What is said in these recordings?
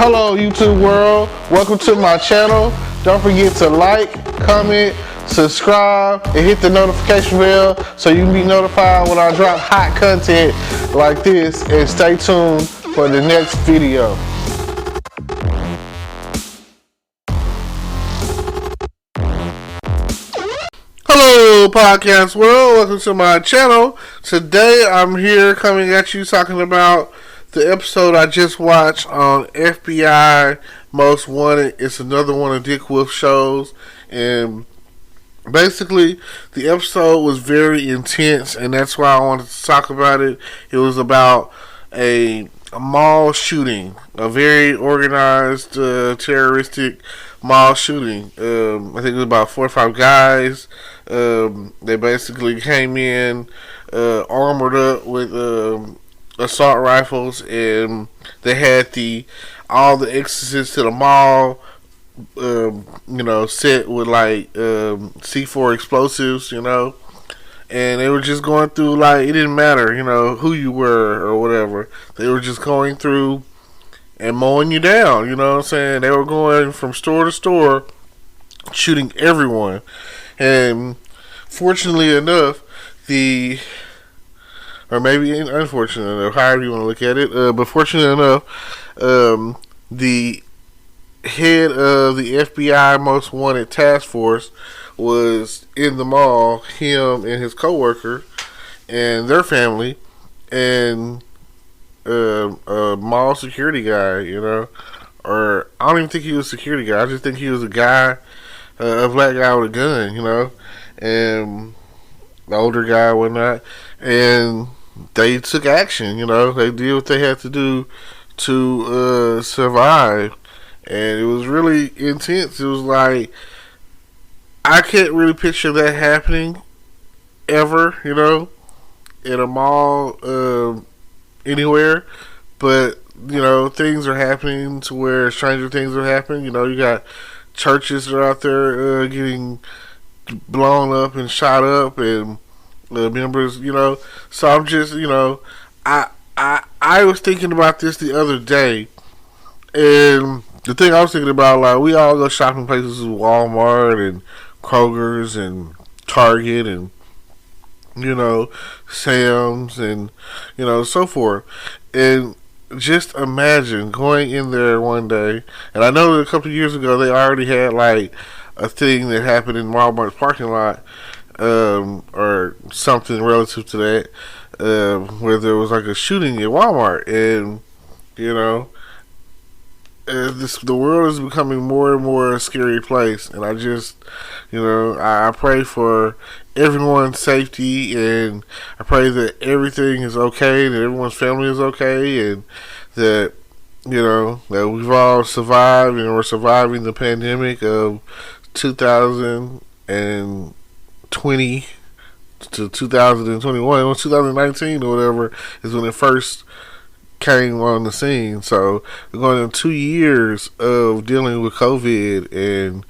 Hello YouTube world, welcome to my channel. Don't forget to like, comment, subscribe, and hit the notification bell so you can be notified when I drop hot content like this, and stay tuned for the next video. Hello podcast world, welcome to my channel. Today I'm here coming at you talking about the episode I just watched on FBI Most Wanted. It's another one of Twicth's shows, and basically the episode was very intense, and that's why I wanted to talk about it. It was about a mall shooting, a very organized terroristic mall shooting. I think it was about 4 or 5 guys. They basically came in armored up with assault rifles, and they had all the exits to the mall set with like C4 explosives, and they were just going through, like, it didn't matter who you were or whatever. They were just going through and mowing you down, you know what I'm saying? They were going from store to store shooting everyone. And fortunately enough, or maybe unfortunate enough, however you want to look at it, but fortunate enough, the head of the FBI Most Wanted Task Force was in the mall, him and his coworker and their family, and a mall security guy, or I don't even think he was a security guy, I just think he was a guy, a black guy with a gun, and the older guy and whatnot, and they took action, they did what they had to do to survive, and it was really intense. It was like, I can't really picture that happening ever, in a mall, anywhere, but things are happening to where stranger things are happening. You got churches that are out there getting blown up and shot up, and members, so I'm just, I was thinking about this the other day, and the thing I was thinking about, like, we all go shopping places, Walmart and Kroger's and Target and Sam's and so forth, and just imagine going in there one day, and I know that a couple of years ago they already had like a thing that happened in Walmart's parking lot, or something relative to that, where there was like a shooting at Walmart, and the world is becoming more and more a scary place, and I just, I pray for everyone's safety, and I pray that everything is okay, that everyone's family is okay, and that that we've all survived, and we're surviving the pandemic of 2020 to 2021, or 2019 or whatever is when it first came on the scene. So we're going into 2 years of dealing with COVID and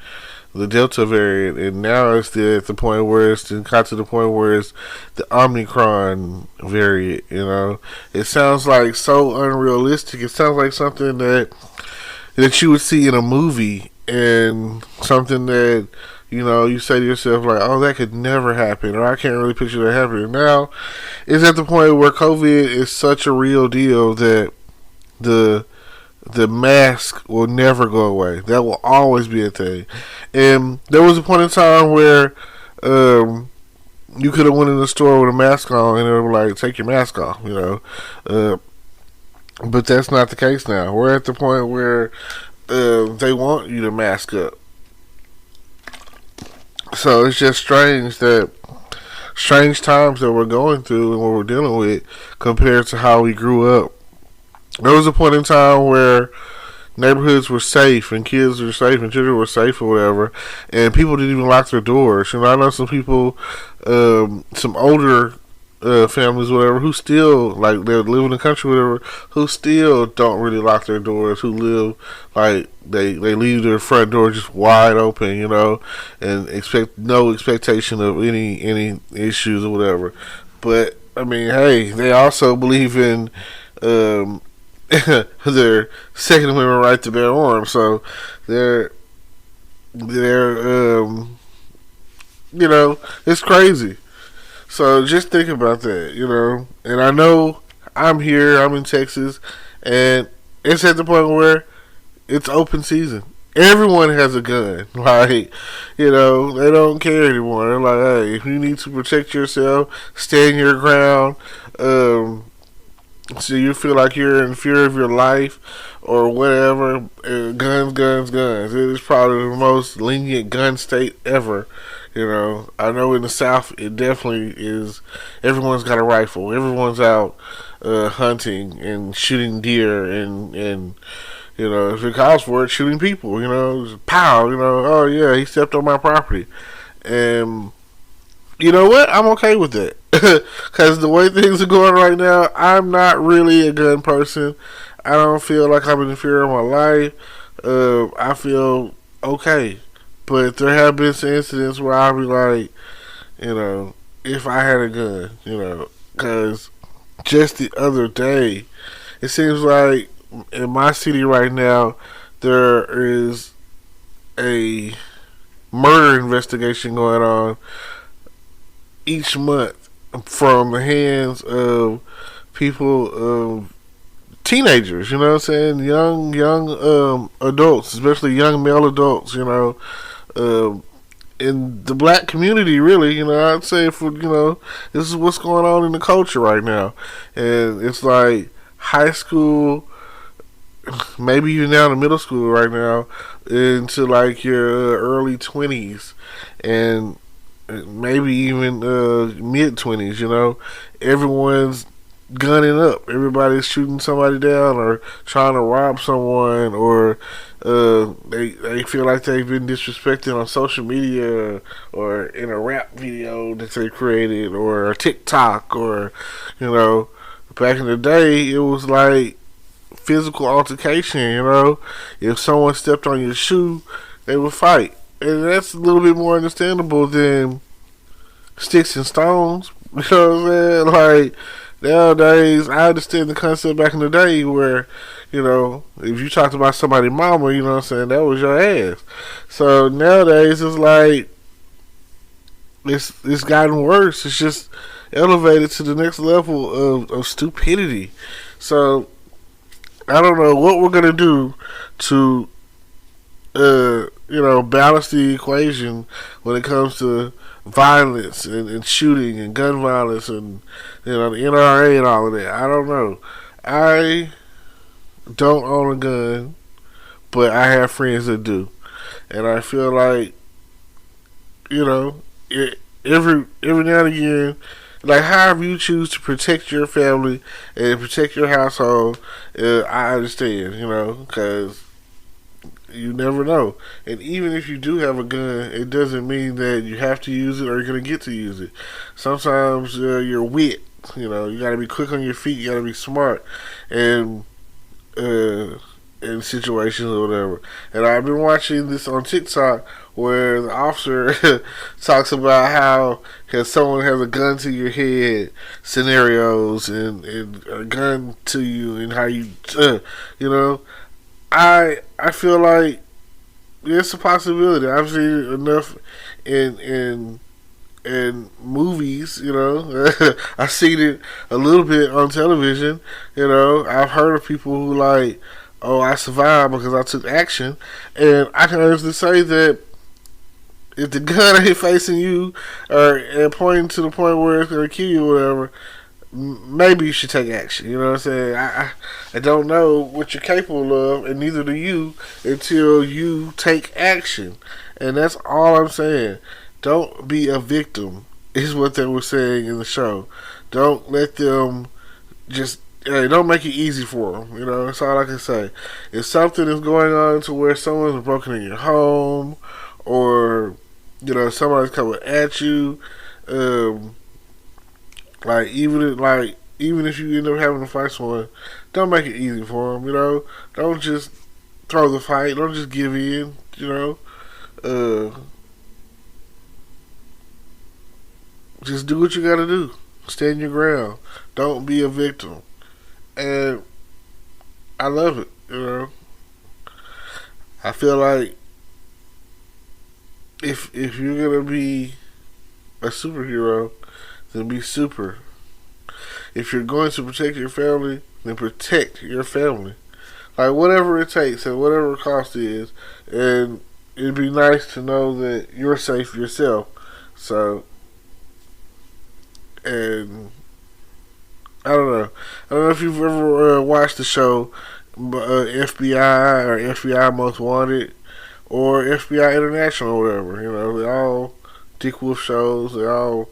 the Delta variant, and now it's at the point where it's got to the point where it's the Omicron variant. It sounds like so unrealistic. It sounds like something that you would see in a movie, and something that you say to yourself, like, oh, that could never happen, or I can't really picture that happening. Now it's at the point where COVID is such a real deal that the mask will never go away. That will always be a thing. And there was a point in time where you could have went in the store with a mask on, and they were like, take your mask off, but that's not the case now. We're at the point where they want you to mask up. So it's just strange times that we're going through and what we're dealing with compared to how we grew up. There was a point in time where neighborhoods were safe, and kids were safe, and children were safe or whatever, and people didn't even lock their doors. I know some people, some older families, whatever, who still, like, they live in the country, whatever, who still don't really lock their doors, who live, like, they leave their front door just wide open, and expect no expectation of any issues or whatever. But I mean, hey, they also believe in their Second Amendment right to bear arms. So they're it's crazy. So just think about that. And I know I'm here, I'm in Texas, and it's at the point where it's open season. Everyone has a gun. Like, they don't care anymore. They're like, hey, if you need to protect yourself, stand your ground, so you feel like you're in fear of your life or whatever, guns, guns, guns. It is probably the most lenient gun state ever. I know in the South it definitely is. Everyone's got a rifle. Everyone's out hunting and shooting deer and if it calls for it, shooting people. Pow. Oh yeah, he stepped on my property, and you know what? I'm okay with that. Because the way things are going right now, I'm not really a gun person. I don't feel like I'm in fear of my life. I feel okay. But there have been some incidents where I'll be like, if I had a gun, because just the other day, it seems like in my city right now, there is a murder investigation going on each month from the hands of people, teenagers, you know what I'm saying? Young adults, especially young male adults, in the black community, really, I'd say this is what's going on in the culture right now. And it's like high school, maybe even down to middle school right now, into like your early 20s, and maybe even mid 20s. Everyone's gunning up. Everybody's shooting somebody down or trying to rob someone, or they feel like they've been disrespected on social media or in a rap video that they created or a TikTok, or back in the day it was like physical altercation. If someone stepped on your shoe, they would fight, and that's a little bit more understandable than sticks and stones. You know what I'm saying? Like, nowadays, I understand the concept back in the day where, if you talked about somebody's mama, you know what I'm saying, that was your ass. So nowadays, it's like, it's gotten worse. It's just elevated to the next level of stupidity. So, I don't know what we're going to do to, balance the equation when it comes to violence and shooting and gun violence and the NRA and all of that. I don't know. I don't own a gun, but I have friends that do, and I feel like every now and again, like however you choose to protect your family and protect your household, I understand, because you never know. And even if you do have a gun, it doesn't mean that you have to use it or you're going to get to use it. Sometimes you're wit. You got to be quick on your feet. You got to be smart. And in situations or whatever. And I've been watching this on TikTok where the officer talks about how someone has a gun to your head scenarios and a gun to you and how you, I feel like it's a possibility. I've seen it enough in movies, I've seen it a little bit on television, I've heard of people who like, oh, I survived because I took action, and I can honestly say that if the gun ain't facing you or pointing to the point where it's going to kill you or whatever, maybe you should take action. You know what I'm saying? I don't know what you're capable of, and neither do you until you take action. And that's all I'm saying. Don't be a victim, is what they were saying in the show. Don't let them don't make it easy for them. That's all I can say. If something is going on to where someone's broken in your home, or somebody's coming at you, even if you end up having to fight someone, don't make it easy for them. Don't just throw the fight. Don't just give in. Just do what you gotta do. Stand your ground. Don't be a victim. And I love it. I feel like if you're gonna be a superhero, then be super. If you're going to protect your family, then protect your family. Like whatever it takes and whatever the cost is, and it'd be nice to know that you're safe yourself. So, and I don't know. I don't know if you've ever watched the show FBI or FBI Most Wanted or FBI International or whatever. They're all Dick Wolf shows. They all,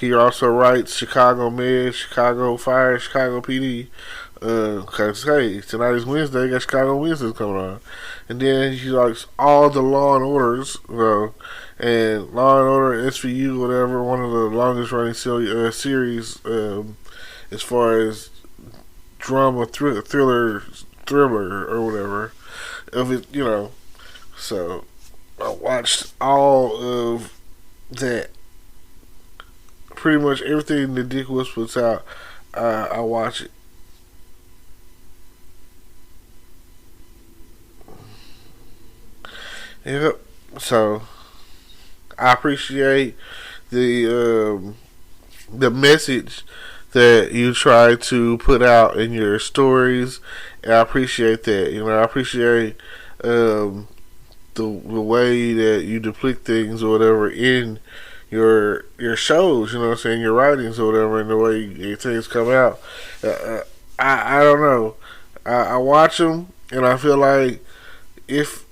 he also writes Chicago Med, Chicago Fire, Chicago PD. Cause hey, tonight is Wednesday. Got Chicago Wednesdays coming on, and then he likes all the Law and Orders, and Law and Order SVU, whatever, one of the longest running series as far as drama thriller or whatever of it. So I watched all of that. Pretty much everything that Dick Wolf puts out, I watch it. Yep. So I appreciate the message that you try to put out in your stories. And I appreciate that. I appreciate the way that you depict things or whatever in your shows. What I'm saying, your writings or whatever, and the way things come out. I don't know. I watch them and I feel like if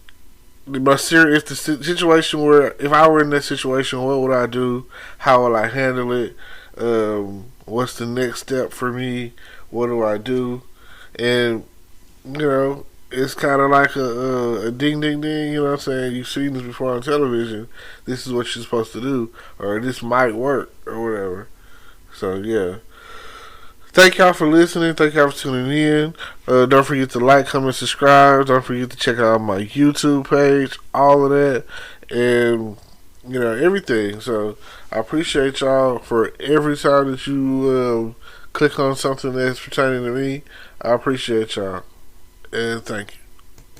if the situation where if I were in that situation, what would I do? How will I handle it? What's the next step for me? What do I do? And it's kind of like a ding ding ding. You know what I'm saying? You've seen this before on television. This is what you're supposed to do, or this might work, or whatever. So yeah. Thank y'all for listening. Thank y'all for tuning in. Don't forget to like, comment, subscribe. Don't forget to check out my YouTube page. All of that. And, everything. So, I appreciate y'all for every time that you click on something that's pertaining to me. I appreciate y'all. And thank you.